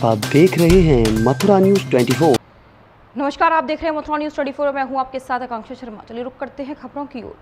आप देख रहे हैं मथुरा न्यूज 24। नमस्कार, आप देख रहे हैं मथुरा न्यूज 24। मैं हूं आपके साथ आकांक्षा शर्मा। चलिए रुक करते हैं खबरों की ओर।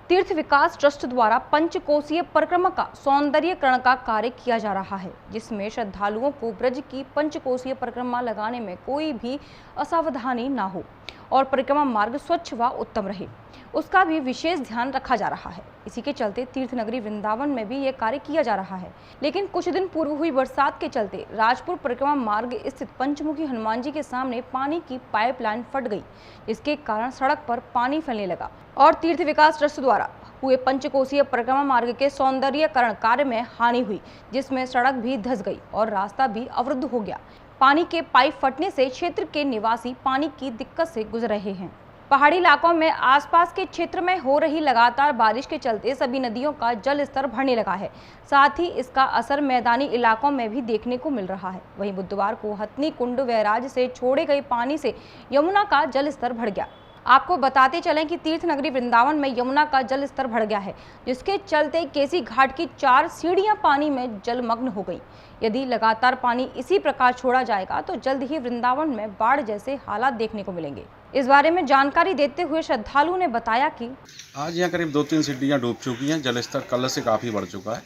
तीर्थ विकास ट्रस्ट द्वारा पंचकोसीय परिक्रमा का सौंदर्यीकरण का कार्य किया जा रहा है, जिसमें श्रद्धालुओं को ब्रज की पंचकोसीय परिक्रमा लगाने में कोई भी असावधानी न हो और परिक्रमा मार्ग स्वच्छ व उत्तम रहे, उसका भी विशेष ध्यान रखा जा रहा है। इसी के चलते तीर्थ नगरी वृंदावन में भी यह कार्य किया जा रहा है। लेकिन कुछ दिन पूर्व हुई बरसात के चलते राजपुर परिक्रमा मार्ग स्थित पंचमुखी हनुमान जी के सामने पानी की पाइपलाइन फट गई, जिसके कारण सड़क पर पानी फैलने लगा और तीर्थ विकास ट्रस्ट द्वारा हुए पंचकोसीय परिक्रमा मार्ग के सौंदर्यीकरण कार्य में हानि हुई, जिसमें सड़क भी धंस गई और रास्ता भी अवरुद्ध हो गया। पानी के पाइप फटने से क्षेत्र के निवासी पानी की दिक्कत से गुजर रहे हैं। पहाड़ी इलाकों में आसपास के क्षेत्र में हो रही लगातार बारिश के चलते सभी नदियों का जल स्तर बढ़ने लगा है। साथ ही इसका असर मैदानी इलाकों में भी देखने को मिल रहा है। वहीं बुधवार को हथनी कुंड बैराज से छोड़े गए पानी से यमुना का जल स्तर बढ़ गया। आपको बताते चलें कि तीर्थ नगरी वृंदावन में यमुना का जल स्तर बढ़ गया है, जिसके चलते केसी घाट की 4 सीढ़ियां पानी में जलमग्न हो गई। यदि लगातार पानी इसी प्रकार छोड़ा जाएगा तो जल्द ही वृंदावन में बाढ़ जैसे हालात देखने को मिलेंगे। इस बारे में जानकारी देते हुए श्रद्धालु ने बताया कि आज यहाँ करीब 2-3 सीढ़ियाँ डूब चुकी हैं। जलस्तर कल से काफ़ी बढ़ चुका है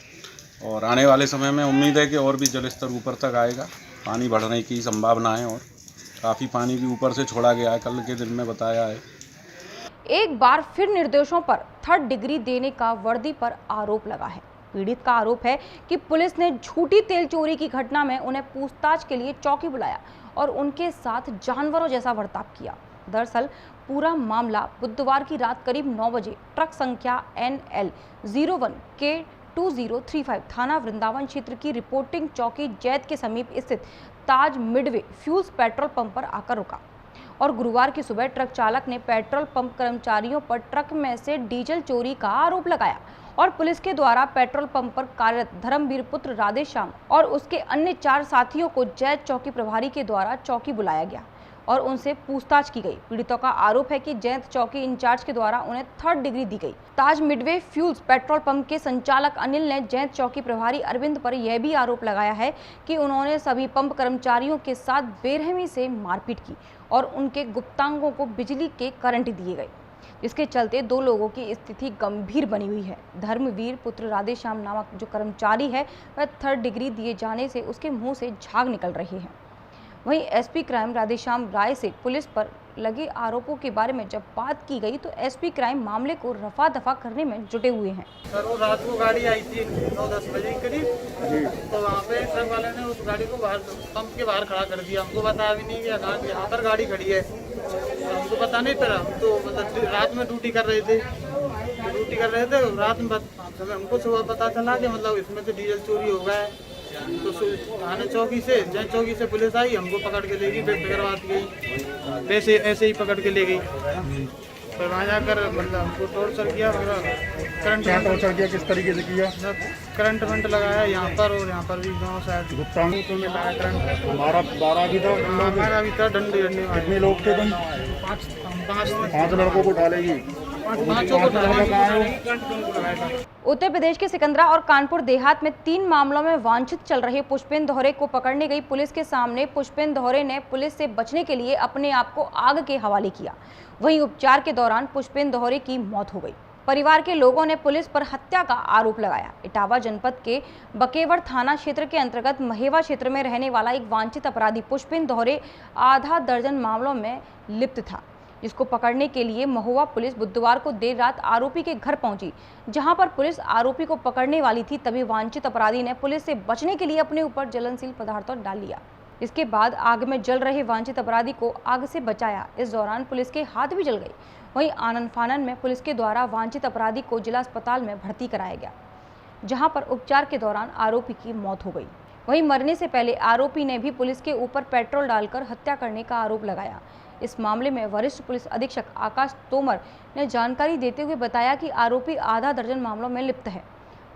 और आने वाले समय में उम्मीद है कि और भी जलस्तर ऊपर तक आएगा। पानी बढ़ने की संभावना है और काफ़ी पानी भी ऊपर से छोड़ा गया है, कल के दिन में बताया है। एक बार फिर निर्दोषों पर 3rd डिग्री देने का वर्दी पर आरोप लगा है। पीड़ित का आरोप है कि पुलिस ने झूठी तेल चोरी की घटना में उन्हें पूछताछ के लिए चौकी बुलाया और उनके साथ जानवरों जैसा बर्ताव किया। दरअसल पूरा मामला बुधवार की रात करीब 9 बजे ट्रक संख्या NL01K2035 थाना वृंदावन क्षेत्र की रिपोर्टिंग चौकी जैत के समीप स्थित ताज मिडवे फ्यूल्स पेट्रोल पंप पर आकर रुका और गुरुवार की सुबह ट्रक चालक ने पेट्रोल पंप कर्मचारियों पर ट्रक में से डीजल चोरी का आरोप लगाया और पुलिस के द्वारा पेट्रोल पंप पर कार्यरत धर्मवीर पुत्र राधेश्याम और उसके अन्य 4 साथियों को जैत चौकी प्रभारी के द्वारा चौकी बुलाया गया और उनसे पूछताछ की गई। पीड़ितों का आरोप है कि जैत चौकी इंचार्ज के द्वारा उन्हें 3rd डिग्री दी गई। ताज मिडवे फ्यूल्स पेट्रोल पंप के संचालक अनिल ने जैत चौकी प्रभारी अरविंद पर यह भी आरोप लगाया है कि उन्होंने सभी पंप कर्मचारियों के साथ बेरहमी से मारपीट की और उनके गुप्तांगों को बिजली के करंट दिए गए, जिसके चलते 2 लोगों की स्थिति गंभीर बनी हुई है। धर्मवीर पुत्र राधेश्याम नामक जो कर्मचारी है वह 3rd डिग्री दिए जाने से उसके मुंह से झाग निकल रहे हैं। वहीं एसपी क्राइम राधेश्याम राय से पुलिस पर लगे आरोपों के बारे में जब बात की गई तो एसपी क्राइम मामले को रफा दफा करने में जुटे हुए हैं। सर वो रात को गाड़ी आई थी 9-10 बजे के करीब, तो वहाँ पे ट्रक वाले ने उस गाड़ी को बाहर पंप के बाहर खड़ा कर दिया। हमको बताया भी नहीं कि यहाँ पर गाड़ी खड़ी है, तो हमको पता नहीं था। तो मतलब रात में ड्यूटी कर रहे थे रात में हमको सुबह पता चला कि मतलब इसमें से डीजल चोरी हो गया है। तो थाने चौकी से जैत चौकी से पुलिस आई, हमको पकड़ के ले गई, बेट करवाती गई, वैसे ऐसे ही पकड़ के ले गई। फिर वहाँ जाकर मतलब हमको टॉर्चर किया, करंट टॉर्चर किया, किस तरीके से किया? करंट वंट लगाया यहाँ पर और यहाँ पर भी गाँव शायद गुप्तांगों को मिलाया करंट। हमारा भी था डंडी कितने लोग थे तुम? 5 लड़कों को डालेगी। उत्तर प्रदेश के सिकंदरा और कानपुर देहात में 3 मामलों में वांछित चल रहे पुष्पेंद्र दोहरे को पकड़ने गई पुलिस के सामने पुष्पेंद्र दोहरे ने पुलिस से बचने के लिए अपने आप को आग के हवाले किया। वहीं उपचार के दौरान पुष्पेंद्र दोहरे की मौत हो गई। परिवार के लोगों ने पुलिस पर हत्या का आरोप लगाया। इटावा जनपद के बकेवर थाना क्षेत्र के अंतर्गत महेवा क्षेत्र में रहने वाला एक वांछित अपराधी पुष्पेंद्र दोहरे आधा दर्जन मामलों में लिप्त था, जिसको पकड़ने के लिए महुआ पुलिस बुधवार को देर रात आरोपी के घर पहुंची। जहां पर पुलिस आरोपी को पकड़ने वाली थी, तभी वांछित अपराधी ने पुलिस से बचने के लिए अपने ऊपर ज्वलनशील पदार्थों डाल लिया। इसके बाद आग में जल रहे वांछित अपराधी को आग से बचाया। इस दौरान पुलिस के हाथ भी जल गए। वहीं आनन फानन में पुलिस के द्वारा वांछित अपराधी को जिला अस्पताल में भर्ती कराया गया, जहाँ पर उपचार के दौरान आरोपी की मौत हो गई। वहीं मरने से पहले आरोपी ने भी पुलिस के ऊपर पेट्रोल डालकर हत्या करने का आरोप लगाया। इस मामले में वरिष्ठ पुलिस अधीक्षक आकाश तोमर ने जानकारी देते हुए बताया कि आरोपी आधा दर्जन मामलों में लिप्त है,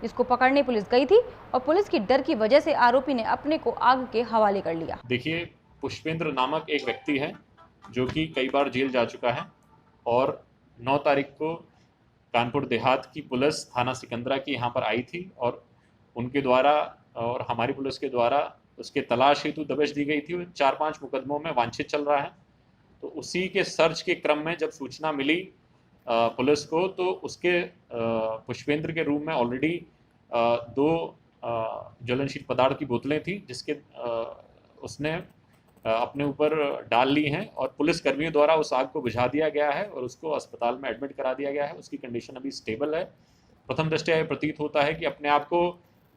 जिसको पकड़ने पुलिस गई थी और पुलिस की डर की वजह से आरोपी ने अपने को आग के हवाले कर लिया। देखिए, पुष्पेंद्र नामक एक व्यक्ति है जो कि कई बार जेल जा चुका है और 9 तारीख को कानपुर देहात की पुलिस थाना सिकंदरा की यहाँ पर आई थी और उनके द्वारा और हमारी पुलिस के द्वारा उसके तलाश हेतु दबिश दी गई थी। वो 4-5 मुकदमों में वांछित चल रहा है। तो उसी के सर्च के क्रम में जब सूचना मिली पुलिस को, तो उसके पुष्पेंद्र के रूम में ऑलरेडी 2 ज्वलनशील पदार्थ की बोतलें थी, जिसके उसने अपने ऊपर डाल ली हैं और पुलिस कर्मियों द्वारा उस आग को बुझा दिया गया है और उसको अस्पताल में एडमिट करा दिया गया है। उसकी कंडीशन अभी स्टेबल है। प्रथम दृष्टया यह प्रतीत होता है कि अपने आप को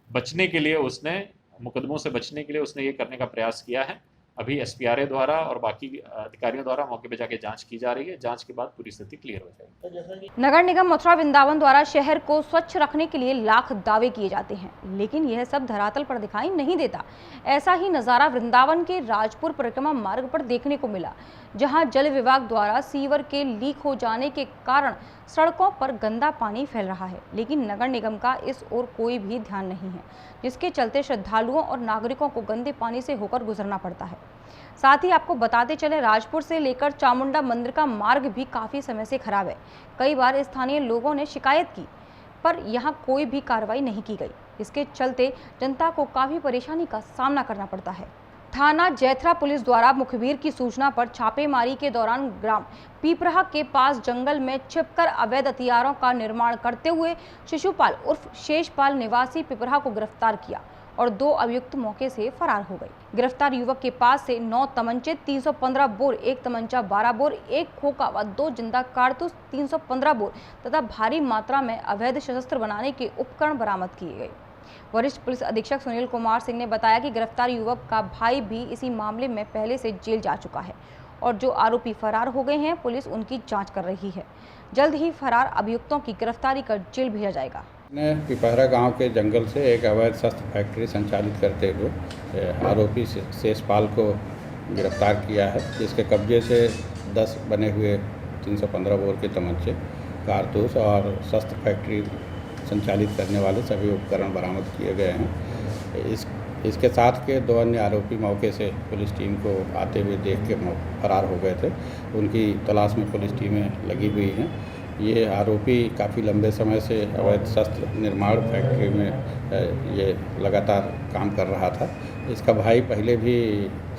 बचने के लिए उसने, मुकदमों से बचने के लिए उसने ये करने का प्रयास किया है। अभी SPRA द्वारा और बाकी अधिकारियों द्वारा मौके पर जाके जांच की जा रही है। जांच के बाद पूरी स्थिति क्लियर हो जाएगी। नगर निगम मथुरा वृंदावन द्वारा शहर को स्वच्छ रखने के लिए लाख दावे किए जाते हैं, लेकिन यह सब धरातल पर दिखाई नहीं देता। ऐसा ही नज़ारा वृंदावन के राजपुर परिक्रमा मार्ग पर देखने को मिला, जहां जल विभाग द्वारा सीवर के लीक हो जाने के कारण सड़कों पर गंदा पानी फैल रहा है, लेकिन नगर निगम का इस ओर कोई भी ध्यान नहीं है, जिसके चलते श्रद्धालुओं और नागरिकों को गंदे पानी से होकर गुजरना पड़ता है। साथ ही आपको बताते चले, राजपुर से लेकर चामुंडा मंदिर का मार्ग भी काफ़ी समय से खराब है। कई बार स्थानीय लोगों ने शिकायत की, पर यहाँ कोई भी कार्रवाई नहीं की गई। इसके चलते जनता को काफ़ी परेशानी का सामना करना पड़ता है। थाना जैथरा पुलिस द्वारा मुखबिर की सूचना पर छापेमारी के दौरान ग्राम पीपराहा के पास जंगल में छिपकर अवैध हथियारों का निर्माण करते हुए शिशुपाल उर्फ शेषपाल निवासी पीपराहा को गिरफ्तार किया और 2 अभियुक्त मौके से फरार हो गए। गिरफ्तार युवक के पास से 9 तमंचे, 315 बोर, 1 तमंचा 12 बोर, 1 खोखा व 2 जिंदा कारतूस, 315 बोर तथा भारी मात्रा में अवैध शस्त्र बनाने के उपकरण बरामद किए गए। वरिष्ठ पुलिस अधीक्षक सुनील कुमार सिंह ने बताया कि गिरफ्तार युवक का भाई भी इसी मामले में पहले से जेल जा चुका है और जो आरोपी फरार हो गए हैं, पुलिस उनकी जांच कर रही है। जल्द ही फरार अभियुक्तों की गिरफ्तारी कर जेल भेजा जाएगा। ने पिपहरा गांव के जंगल से एक अवैध शस्त्र फैक्ट्री संचालित करते हुए आरोपी शेषपाल को गिरफ्तार किया है, जिसके कब्जे से 10 बने हुए 315 बोर के तमंचे, कारतूस और शस्त्र फैक्ट्री संचालित करने वाले सभी उपकरण बरामद किए गए हैं। इसके साथ के 2 अन्य आरोपी मौके से पुलिस टीम को आते हुए देख के फरार हो गए थे। उनकी तलाश में पुलिस टीमें लगी हुई हैं। ये आरोपी काफ़ी लंबे समय से अवैध शस्त्र निर्माण फैक्ट्री में ये लगातार काम कर रहा था। इसका भाई पहले भी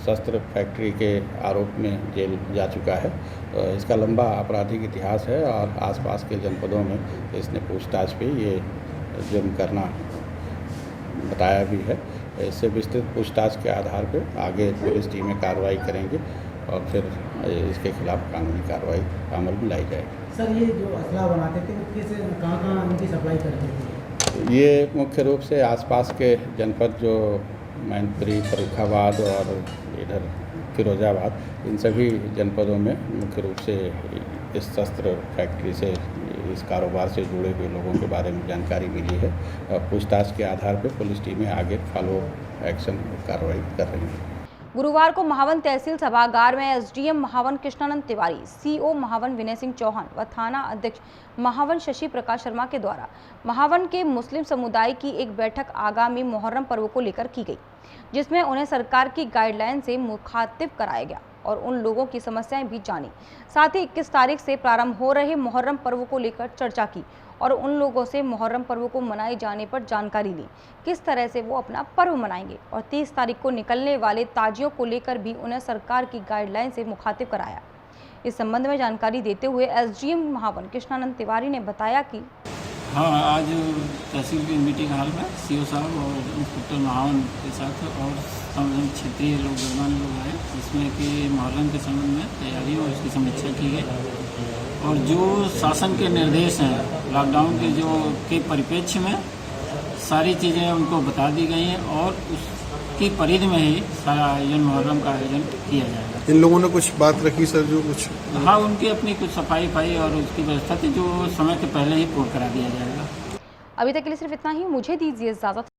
शस्त्र फैक्ट्री के आरोप में जेल जा चुका है। तो इसका लंबा आपराधिक इतिहास है और आसपास के जनपदों में इसने पूछताछ पे ये जुर्म करना बताया भी है। इससे विस्तृत पूछताछ के आधार पर आगे पुलिस टीमें कार्रवाई करेंगी और फिर इसके खिलाफ कानूनी कार्रवाई अमल में लाई जाएगी। सर, ये जो असला बनाते थे वो कैसे, कहाँ इनकी सप्लाई करते थे? ये मुख्य रूप से आसपास के जनपद जो मैनपुरी, फर्रुखाबाद और इधर फिरोजाबाद, इन सभी जनपदों में मुख्य रूप से इस शस्त्र फैक्ट्री से, इस कारोबार से जुड़े हुए लोगों के बारे में जानकारी मिली है और पूछताछ के आधार पर पुलिस टीमें आगे फॉलो एक्शन कार्रवाई कर रही हैं। गुरुवार को महावन तहसील सभागार में SDM महावन कृष्णानंद तिवारी, CO महावन विनय सिंह चौहान व थाना अध्यक्ष महावन शशि प्रकाश शर्मा के द्वारा महावन के मुस्लिम समुदाय की एक बैठक आगामी मुहर्रम पर्व को लेकर की गई, जिसमें उन्हें सरकार की गाइडलाइन से मुखातिब कराया गया और उन लोगों की समस्याएं भी जानी। साथ ही 21 तारीख से प्रारंभ हो रहे मुहर्रम पर्व को लेकर चर्चा की और उन लोगों से मुहर्रम पर्व को मनाए जाने पर जानकारी ली, किस तरह से वो अपना पर्व मनाएंगे और 30 तारीख को निकलने वाले ताजियों को लेकर भी उन्हें सरकार की गाइडलाइन से मुखातिब कराया। इस संबंध में जानकारी देते हुए SDM महावन कृष्णानंद तिवारी ने बताया कि हाँ, आज तहसील की मीटिंग हॉल में CO साहब और इंस्पेक्टर महावन के साथ और क्षेत्रीय लोग, गणमान्य लोग आए, जिसमें कि मुहर्रम के संबंध में तैयारियों और उसकी समीक्षा की गई और जो शासन के निर्देश हैं लॉकडाउन के परिप्रेक्ष्य में सारी चीज़ें उनको बता दी गई हैं और उसकी परिधि में ही सारा आयोजन, मुहर्रम का आयोजन किया जाएगा। इन लोगों ने कुछ बात रखी सर, जो कुछ? हाँ, उनकी अपनी कुछ सफाई और उसकी व्यवस्था थी जो समय के पहले ही पूर्ण करा दिया जाएगा। अभी तक के लिए सिर्फ इतना ही। मुझे दीजिए इजाज़त।